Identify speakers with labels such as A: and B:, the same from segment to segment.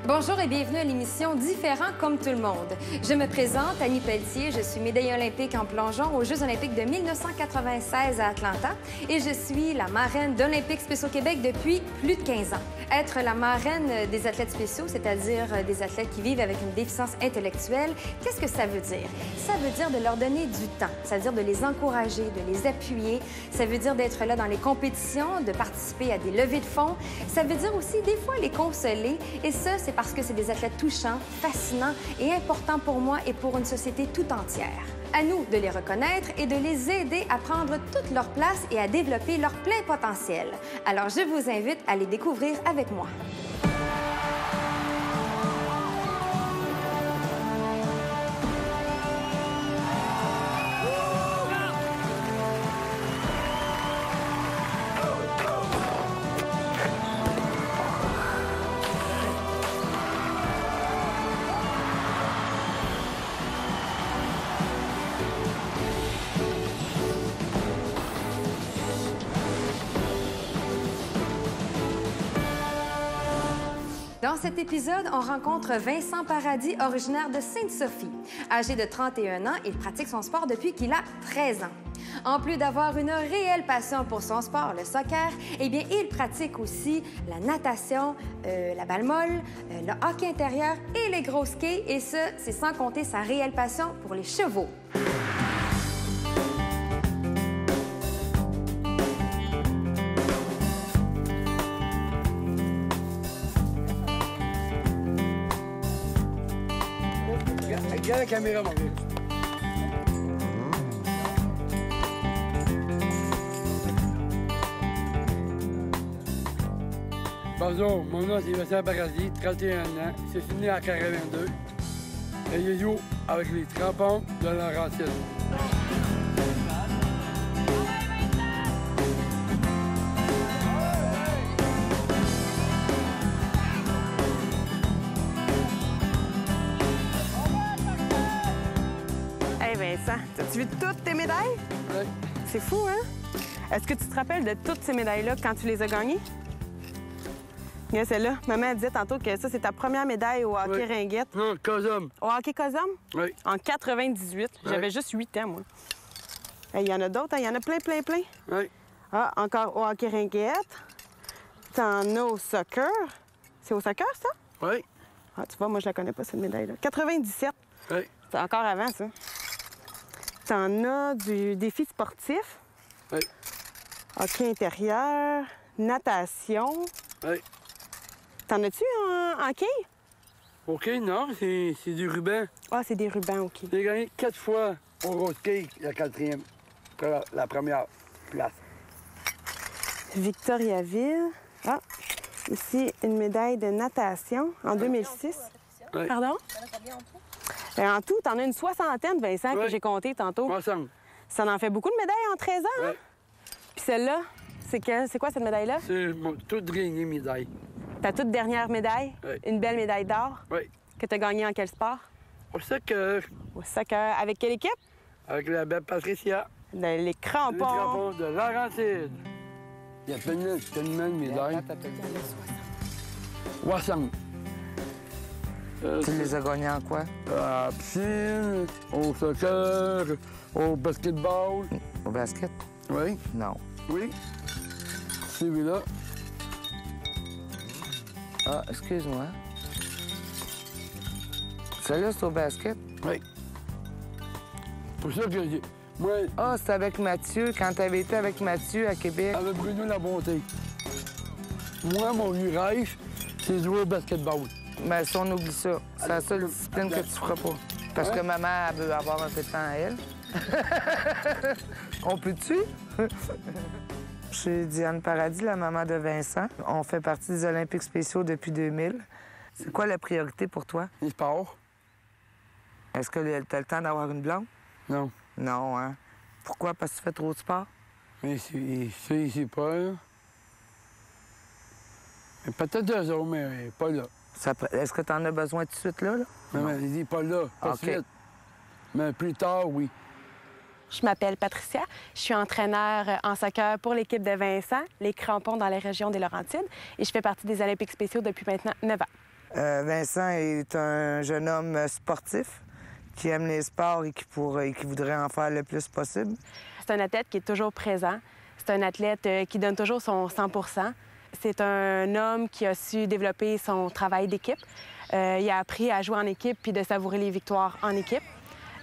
A: Bonjour et bienvenue à l'émission Différent comme tout le monde. Je me présente, Annie Pelletier, je suis médaillée olympique en plongeon aux Jeux olympiques de 1996 à Atlanta et je suis la marraine d'Olympiques spéciaux Québec depuis plus de 15 ans. Être la marraine des athlètes spéciaux, c'est-à-dire des athlètes qui vivent avec une déficience intellectuelle, qu'est-ce que ça veut dire? Ça veut dire de leur donner du temps, ça veut dire de les encourager, de les appuyer, ça veut dire d'être là dans les compétitions, de participer à des levées de fonds, ça veut dire aussi des fois les consoler et ça, c'est parce que c'est des athlètes touchants, fascinants et importants pour moi et pour une société tout entière. À nous de les reconnaître et de les aider à prendre toute leur place et à développer leur plein potentiel. Alors, je vous invite à les découvrir avec moi. Dans cet épisode, on rencontre Vincent Paradis, originaire de Sainte-Sophie. Âgé de 31 ans, il pratique son sport depuis qu'il a 13 ans. En plus d'avoir une réelle passion pour son sport, le soccer, eh bien, il pratique aussi la natation, la balle molle, le hockey intérieur et les gros skis. Et ça, c'est sans compter sa réelle passion pour les chevaux.
B: Regarde la caméra, mon gars. Bonjour, mon nom c'est Vincent Paradis, 31 ans. Je suis né en 82. Et je joue avec les Crampons de Laurentides.
C: Vincent, as-tu vu toutes tes médailles?
B: Oui.
C: C'est fou, hein? Est-ce que tu te rappelles de toutes ces médailles-là quand tu les as gagnées? Regarde celle-là. Maman disait tantôt que ça, c'est ta première médaille au hockey ringuette.
B: Non, Cosum.
C: Au hockey Cosum?
B: Oui.
C: En 98.
B: Oui.
C: J'avais juste 8 ans, moi. Il y en a d'autres, hein? Il y en a plein, plein, plein.
B: Oui.
C: Ah, encore au hockey ringuette. T'en as au soccer. C'est au soccer, ça?
B: Oui.
C: Ah, tu vois, moi, je la connais pas, cette médaille-là. 97.
B: Oui.
C: C'est encore avant, ça. T'en as du défi sportif,
B: oui.
C: Hockey intérieur, natation.
B: Oui.
C: T'en as-tu en quille?
B: OK, non, c'est du ruban.
C: Ah, c'est des rubans, OK.
B: J'ai gagné 4 fois au road cake, la 4e, la première place.
C: Victoriaville. Ah, ici, une médaille de natation en 2006.
B: Oui.
C: Pardon? En tout, t'en as une soixantaine, Vincent, que j'ai compté tantôt.
B: Ensemble.
C: Ça en fait beaucoup de médailles en 13 ans, hein? Puis celle-là, c'est quoi cette médaille-là?
B: C'est mon toute dernière médaille.
C: Ta toute dernière médaille?
B: Oui.
C: Une belle médaille d'or?
B: Oui.
C: Que t'as gagnée en quel sport?
B: Au soccer,
C: Au soccer. Avec quelle équipe?
B: avec la belle Patricia.
C: Les Crampons.
B: Les Crampons de Laurentides. Il y a tellement de médailles. 60.
D: Tu les as gagnés en quoi?
B: À la piscine, au soccer, au basketball.
D: Au basket?
B: Oui,
D: Non.
B: oui. Celui-là.
D: Ah, excuse-moi. Celle-là, c'est au basket?
B: Oui. Pour ça que j'ai... Moi,
D: Ah, c'est avec Mathieu, quand tu avais été avec Mathieu à Québec.
B: avec Bruno Labonté. Moi, mon rêve, c'est jouer au basketball.
D: Mais si on oublie ça, c'est la seule discipline que tu feras pas. Parce que maman, elle veut avoir un peu de temps à elle. On peut-tu? Je suis Diane Paradis, la maman de Vincent. On fait partie des Olympiques spéciaux depuis 2000. C'est quoi la priorité pour toi?
B: Les sports?
D: Est-ce que tu as le temps d'avoir une blonde?
B: Non.
D: Non, hein? Pourquoi? Parce que tu fais trop de sport?
B: Mais c'est pas, là. Mais peut-être 2 autres, mais pas là.
D: Est-ce que tu en as besoin tout de suite, là?
B: Mais elle dit pas là, pas
D: OK.
B: de suite. Mais plus tard, oui.
C: Je m'appelle Patricia. Je suis entraîneur en soccer pour l'équipe de Vincent, les Crampons dans la région des Laurentides. Et je fais partie des Olympiques spéciaux depuis maintenant 9 ans.
D: Vincent est un jeune homme sportif qui aime les sports et qui voudrait en faire le plus possible.
C: C'est un athlète qui est toujours présent. C'est un athlète qui donne toujours son 100 %. C'est un homme qui a su développer son travail d'équipe. Il a appris à jouer en équipe puis de savourer les victoires en équipe.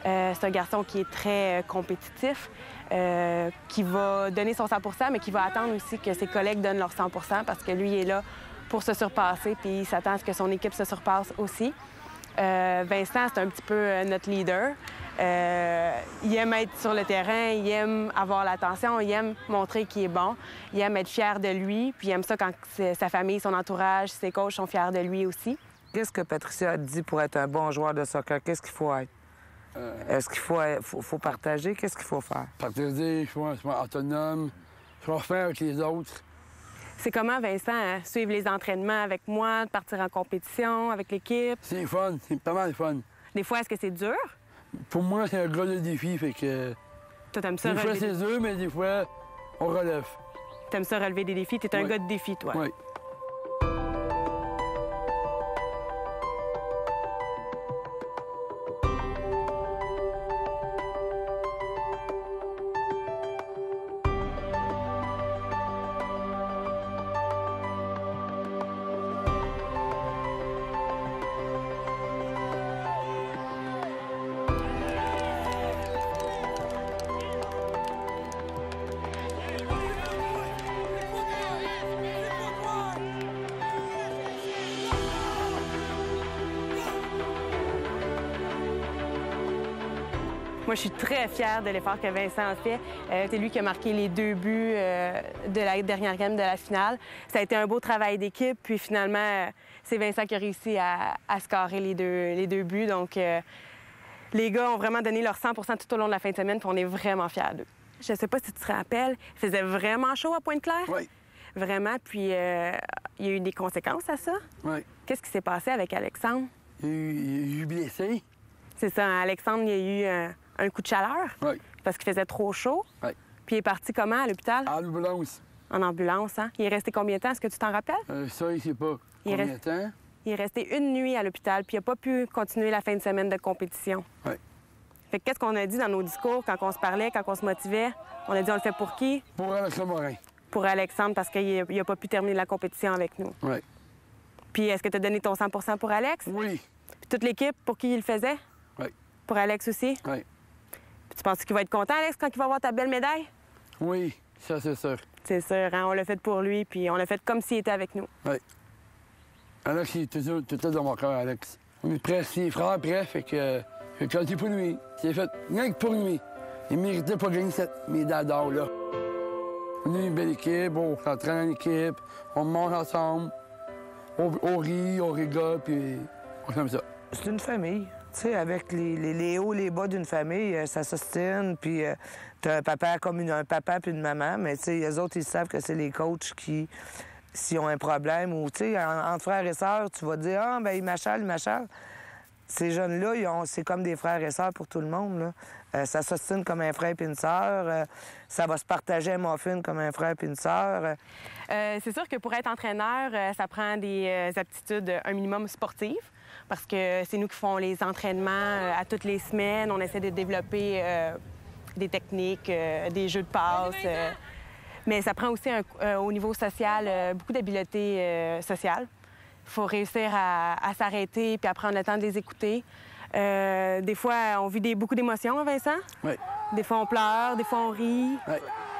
C: C'est un garçon qui est très compétitif, qui va donner son 100 %, mais qui va attendre aussi que ses collègues donnent leur 100 % parce que lui il est là pour se surpasser puis il s'attend à ce que son équipe se surpasse aussi. Vincent, c'est un petit peu notre leader. Il aime être sur le terrain, il aime avoir l'attention, il aime montrer qu'il est bon, il aime être fier de lui, puis il aime ça quand sa famille, son entourage, ses coachs sont fiers de lui aussi.
D: Qu'est-ce que Patricia a dit pour être un bon joueur de soccer? Qu'est-ce qu'il faut être? Est-ce qu'il faut partager? Qu'est-ce qu'il faut faire?
B: Partager, il faut être autonome, il faut faire avec les autres.
C: C'est comment, Vincent, suivre les entraînements avec moi, partir en compétition avec l'équipe?
B: C'est fun, c'est pas mal fun.
C: Des fois, est-ce que c'est dur?
B: Pour moi, c'est un gros défi, fait que...
C: Toi, t'aimes ça
B: des fois,
C: relever...
B: c'est dur, mais des fois, on relève.
C: T'aimes ça relever des défis? T'es un gars de défi, toi?
B: Oui.
C: Moi, je suis très fière de l'effort que Vincent a fait. C'est lui qui a marqué les 2 buts de la dernière game de la finale. Ça a été un beau travail d'équipe, puis finalement, c'est Vincent qui a réussi à scorer les deux buts. Donc, les gars ont vraiment donné leur 100 % tout au long de la fin de semaine, puis on est vraiment fiers d'eux. Je ne sais pas si tu te rappelles, il faisait vraiment chaud à Pointe-Claire.
B: Oui.
C: Vraiment, puis il y a eu des conséquences à ça.
B: Oui.
C: Qu'est-ce qui s'est passé avec Alexandre?
B: Il a eu blessé.
C: C'est ça, Alexandre, il y a eu un coup de chaleur.
B: Oui.
C: Parce qu'il faisait trop chaud.
B: Oui.
C: Puis il est parti comment à l'hôpital?
B: À l'ambulance.
C: En ambulance, hein? Il est resté combien de temps? Est-ce que tu t'en rappelles?
B: Ça, il ne sait pas. Combien de temps?
C: Il est resté 1 nuit à l'hôpital, puis il n'a pas pu continuer la fin de semaine de compétition.
B: Oui.
C: Fait que qu'est-ce qu'on a dit dans nos discours quand on se parlait, quand on se motivait? On a dit on le fait pour qui?
B: Pour Alexandre Morin.
C: Pour Alexandre, parce qu'il n'a pas pu terminer la compétition avec nous.
B: Oui.
C: Puis est-ce que tu as donné ton 100 % pour Alex?
B: Oui.
C: Puis toute l'équipe, pour qui il le faisait?
B: Oui.
C: Pour Alex aussi?
B: Oui.
C: Puis tu penses qu'il va être content, Alex, quand il va avoir ta belle médaille?
B: Oui, ça, c'est sûr.
C: C'est sûr, hein? On l'a fait pour lui, puis on l'a fait comme s'il était avec nous.
B: Oui. Alex, il est tout dans mon cœur, Alex. On est presque ses frères, bref, fait que quand c'est pour lui. C'est fait rien que pour lui. Il méritait pas gagner cette médaille d'or-là. On est une belle équipe, on s'entraîne en équipe, on mange ensemble, on rit, on rigole, puis on aime ça.
D: C'est une famille. Tu sais, avec les hauts, les bas d'une famille, ça s'ostine, puis t'as un papa comme un papa puis une maman, mais tu sais, les autres, ils savent que c'est les coachs qui, s'ils ont un problème, ou tu sais, entre frères et sœurs, tu vas dire « Ah, ben il m'achale. » Ces jeunes-là, c'est comme des frères et sœurs pour tout le monde, là. Ça s'ostine comme un frère puis une sœur. Ça va se partager un muffin comme un frère puis une sœur.
C: C'est sûr que pour être entraîneur, ça prend des aptitudes un minimum sportives. Parce que c'est nous qui font les entraînements à toutes les semaines. On essaie de développer des techniques, des jeux de passe. Mais ça prend aussi, au niveau social, beaucoup d'habileté sociale. Il faut réussir à s'arrêter puis à prendre le temps de les écouter. Des fois, on vit beaucoup d'émotions, Vincent.
B: Oui.
C: Des fois, on pleure, des fois, on rit.
B: Oui.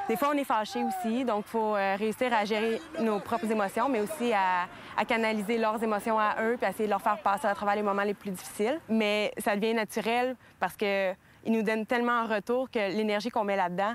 C: Des fois, on est fâché aussi, donc il faut réussir à gérer nos propres émotions, mais aussi à canaliser leurs émotions à eux, puis à essayer de leur faire passer à travers les moments les plus difficiles. Mais ça devient naturel parce qu'ils nous donnent tellement en retour que l'énergie qu'on met là-dedans,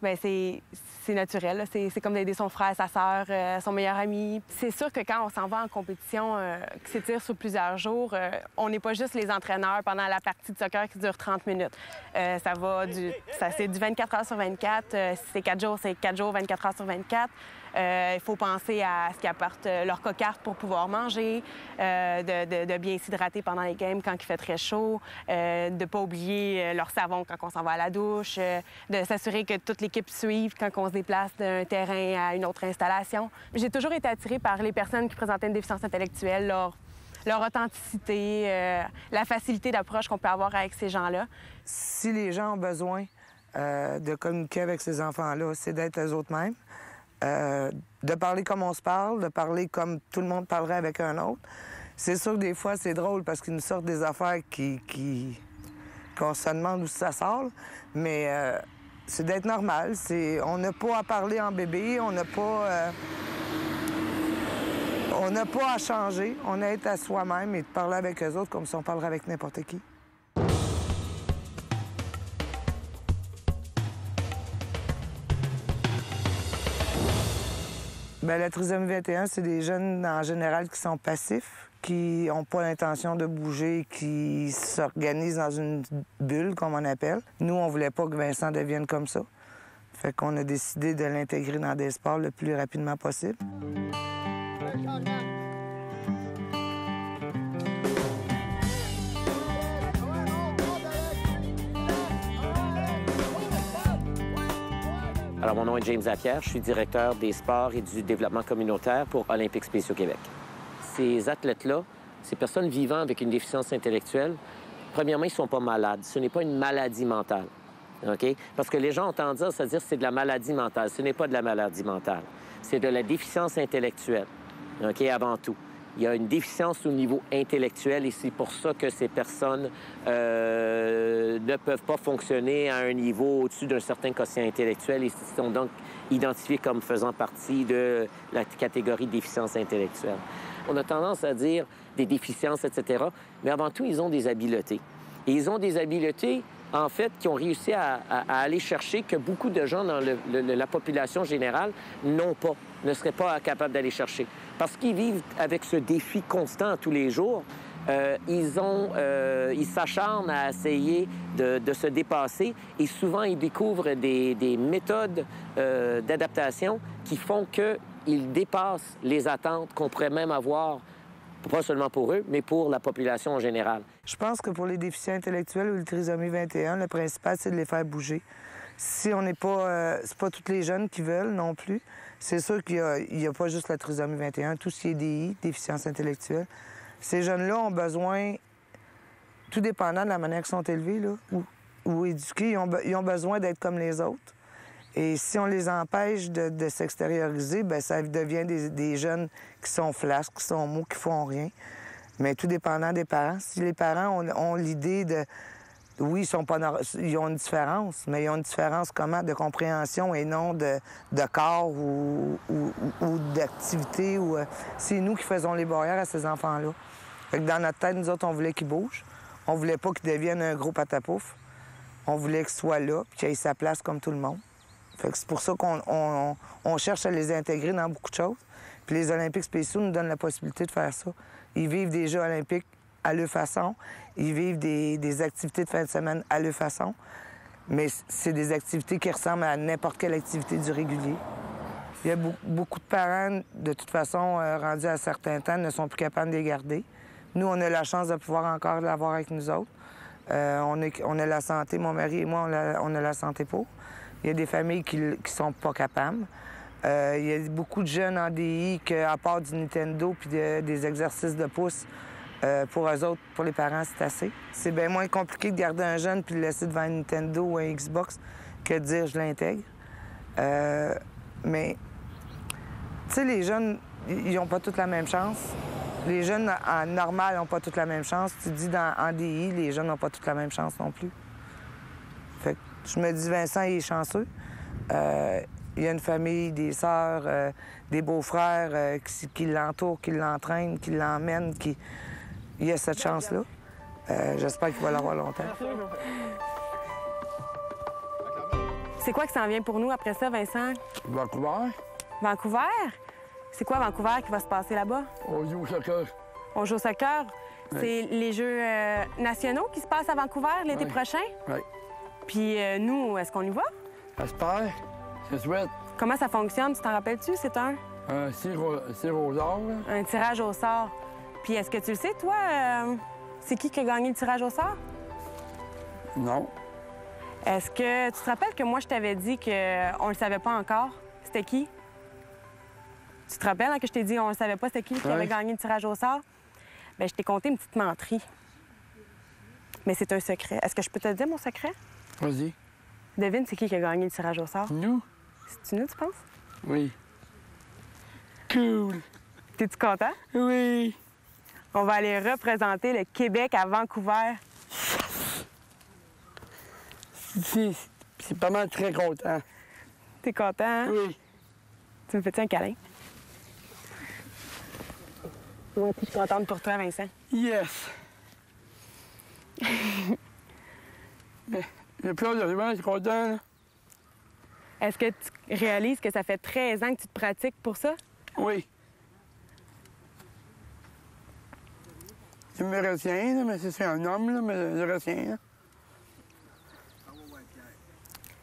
C: bien, c'est naturel. Là. C'est comme d'aider son frère, sa sœur, son meilleur ami. C'est sûr que quand on s'en va en compétition qui s'étire sur plusieurs jours, on n'est pas juste les entraîneurs pendant la partie de soccer qui dure 30 minutes. C'est du 24 heures sur 24. Si c'est 4 jours, c'est 4 jours, 24 heures sur 24. Il faut penser à ce qu'ils apportent leur cocarde pour pouvoir manger, de bien s'hydrater pendant les games quand il fait très chaud, de ne pas oublier leur savon quand on s'en va à la douche, de s'assurer que toute l'équipe suive quand on se déplace d'un terrain à une autre installation. J'ai toujours été attirée par les personnes qui présentaient une déficience intellectuelle lors leur authenticité, la facilité d'approche qu'on peut avoir avec ces gens-là.
D: Si les gens ont besoin de communiquer avec ces enfants-là, c'est d'être eux autres mêmes, de parler comme on se parle, de parler comme tout le monde parlerait avec un autre. C'est sûr que des fois, c'est drôle parce qu'ils nous sortent des affaires qu'on se demande où ça sort, mais c'est d'être normal. On n'a pas à parler en bébé, on n'a pas à changer, on a à être à soi-même et de parler avec eux autres comme si on parlerait avec n'importe qui. Bien, la trisomie 21, c'est des jeunes en général qui sont passifs, qui n'ont pas l'intention de bouger, qui s'organisent dans une bulle, comme on appelle. Nous, on voulait pas que Vincent devienne comme ça. Fait qu'on a décidé de l'intégrer dans des sports le plus rapidement possible.
E: Alors, mon nom est James Lapierre, je suis directeur des sports et du développement communautaire pour Olympiques spéciaux Québec. Ces athlètes-là, ces personnes vivant avec une déficience intellectuelle, premièrement, ils ne sont pas malades. Ce n'est pas une maladie mentale. OK? Parce que les gens ont tendance à dire que c'est de la maladie mentale. Ce n'est pas de la maladie mentale. C'est de la déficience intellectuelle. OK? Avant tout. Il y a une déficience au niveau intellectuel et c'est pour ça que ces personnes ne peuvent pas fonctionner à un niveau au-dessus d'un certain quotient intellectuel et sont donc identifiés comme faisant partie de la catégorie déficience intellectuelle. On a tendance à dire des déficiences, etc., mais avant tout, ils ont des habiletés. Et ils ont des habiletés, en fait, qui ont réussi à aller chercher que beaucoup de gens dans la population générale n'ont pas, ne seraient pas capables d'aller chercher. Parce qu'ils vivent avec ce défi constant tous les jours. Ils s'acharnent à essayer de se dépasser et souvent, ils découvrent des méthodes d'adaptation qui font qu'ils dépassent les attentes qu'on pourrait même avoir, pas seulement pour eux, mais pour la population en général.
D: Je pense que pour les déficients intellectuels ou le trisomie 21, le principal, c'est de les faire bouger. Si on n'est pas... c'est pas tous les jeunes qui veulent non plus. C'est sûr qu'il n'y a pas juste la trisomie 21, tout ce qui est DI, déficience intellectuelle. Ces jeunes-là ont besoin, tout dépendant de la manière qu'ils sont élevés là, ou éduqués, ils ont besoin d'être comme les autres. Et si on les empêche de s'extérioriser, bien, ça devient des jeunes qui sont flasques, qui sont mous, qui font rien. Mais tout dépendant des parents. Si les parents ont l'idée de... Oui, ils ont une différence, mais ils ont une différence comment? De compréhension et non de corps ou d'activité. C'est nous qui faisons les barrières à ces enfants-là. Dans notre tête, nous autres, on voulait qu'ils bougent. On voulait pas qu'ils deviennent un gros patapouf. On voulait qu'ils soient là et qu'ils aient sa place comme tout le monde. C'est pour ça qu'on cherche à les intégrer dans beaucoup de choses. Puis les Olympiques spéciaux nous donnent la possibilité de faire ça. Ils vivent des Jeux olympiques à leur façon. Ils vivent des activités de fin de semaine à leur façon. Mais c'est des activités qui ressemblent à n'importe quelle activité du régulier. Il y a beaucoup de parents, de toute façon, rendus à certains temps, ne sont plus capables de les garder. Nous, on a la chance de pouvoir encore l'avoir avec nous autres. On a la santé, mon mari et moi, on a la santé pour. Il y a des familles qui sont pas capables. Il y a beaucoup de jeunes en DI qu'à part du Nintendo puis des exercices de pouce, pour eux autres, pour les parents, c'est assez. C'est bien moins compliqué de garder un jeune puis de le laisser devant un Nintendo ou un Xbox que de dire « je l'intègre ». Mais, tu sais, les jeunes, ils n'ont pas toutes la même chance. Les jeunes en normal n'ont pas toutes la même chance. Tu dis en DI, les jeunes n'ont pas toutes la même chance non plus. Fait que je me dis, Vincent, il est chanceux. Il y a une famille, des sœurs, des beaux-frères qui l'entourent, qui l'entraînent, qui l'emmènent, Il y a cette chance-là. J'espère qu'il va l'avoir longtemps.
C: C'est quoi qui s'en vient pour nous après ça, Vincent?
B: Vancouver.
C: Vancouver? C'est quoi Vancouver qui va se passer là-bas?
B: On joue au soccer.
C: On joue au soccer?
B: Oui.
C: C'est les Jeux nationaux qui se passent à Vancouver l'été prochain?
B: Oui.
C: Puis nous, est-ce qu'on y va?
B: J'espère. Je souhaite.
C: Comment ça fonctionne? Tu t'en rappelles-tu? C'est un
B: tir au sort.
C: un tirage au sort. Puis est-ce que tu le sais, toi, c'est qui a gagné le tirage au sort?
B: Non.
C: Est-ce que tu te rappelles que moi, je t'avais dit qu'on le savait pas encore? C'était qui? Tu te rappelles que je t'ai dit qu'on ne savait pas c'était qui avait gagné le tirage au sort? Bien, je t'ai conté une petite menterie. Mais c'est un secret. Est-ce que je peux te dire mon secret?
B: Vas-y.
C: Devine, c'est qui a gagné le tirage au sort?
B: Nous?
C: C'est-tu nous, tu penses?
B: Oui. Cool.
C: T'es-tu content?
B: Oui.
C: On va aller représenter le Québec à Vancouver.
B: C'est pas mal très content.
C: T'es content, hein?
B: Oui.
C: Tu me fais-tu un câlin? Moi aussi, je suis contente pour toi, Vincent.
B: Yes. Mais le plan de je suis content, là.
C: Est-ce que tu réalises que ça fait 13 ans que tu te pratiques pour ça?
B: Oui. Je me retiens, là, mais c'est un homme, là, mais je me retiens, là.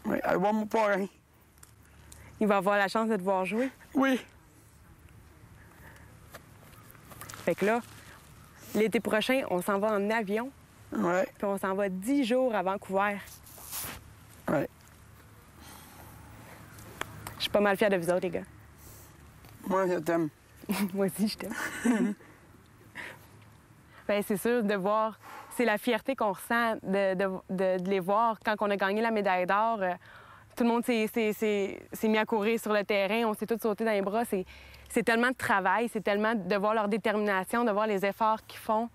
B: Oui, allez voir mon parrain.
C: Il va avoir la chance de te voir jouer.
B: Oui.
C: Fait que là, l'été prochain, on s'en va en avion,
B: Oui.
C: puis on s'en va 10 jours à Vancouver.
B: Oui.
C: Je suis pas mal fière de vous autres, les gars.
B: Moi, je t'aime.
C: Moi aussi, je t'aime. Bien, c'est sûr de voir... C'est la fierté qu'on ressent de les voir. Quand on a gagné la médaille d'or, tout le monde s'est mis à courir sur le terrain. On s'est tous sautés dans les bras. C'est tellement de travail, c'est tellement de voir leur détermination, de voir les efforts qu'ils font.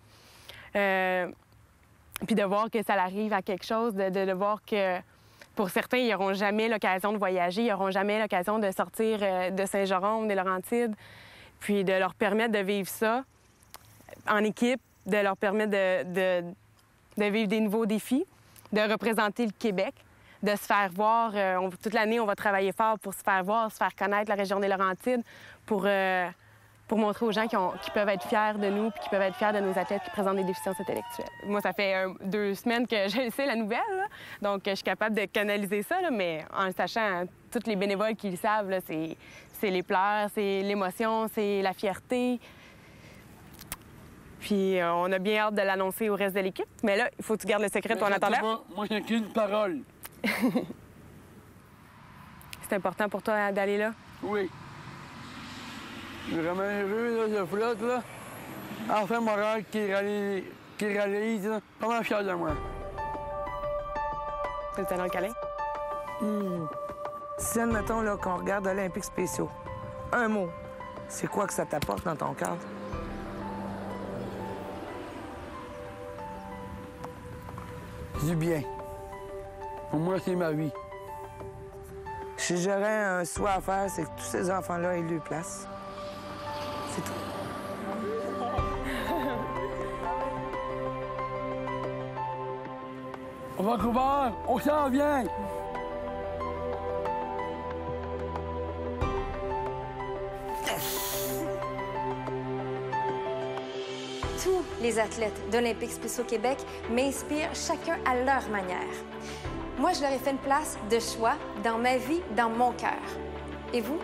C: Puis de voir que ça arrive à quelque chose, de voir que pour certains, ils n'auront jamais l'occasion de voyager, ils n'auront jamais l'occasion de sortir de Saint-Jérôme, des Laurentides. Puis de leur permettre de vivre ça en équipe, de leur permettre de vivre des nouveaux défis, de représenter le Québec, de se faire voir. Toute l'année, on va travailler fort pour se faire voir, se faire connaître la région des Laurentides, pour montrer aux gens qui peuvent être fiers de nous puis qui peuvent être fiers de nos athlètes qui présentent des déficiences intellectuelles. Moi, ça fait 2 semaines que je sais la nouvelle, là. Donc je suis capable de canaliser ça, là, mais en sachant, tous les bénévoles qui le savent, là, c'est les pleurs, c'est l'émotion, c'est la fierté. Puis on a bien hâte de l'annoncer au reste de l'équipe. Mais là, il faut que tu gardes le secret, toi, en attendant.
B: Moi, j'ai qu'une parole.
C: C'est important pour toi d'aller là?
B: Oui. Je suis vraiment heureux, là, je flotte, là. Enfin, mon rêve qui réalise, là. Vraiment fier de moi.
C: Tu veux te donner un câlin?
D: Si, admettons, là, qu'on regarde Olympiques spéciaux, un mot, c'est quoi que ça t'apporte dans ton cadre?
B: Du bien. Pour moi, c'est ma vie.
D: Si j'aurais un souhait à faire, c'est que tous ces enfants-là aient leur place. C'est tout.
B: On va Vancouver, on s'en vient!
A: Tous les athlètes d'Olympiques spéciaux Québec m'inspirent chacun à leur manière. Moi, je leur ai fait une place de choix dans ma vie, dans mon cœur. Et vous?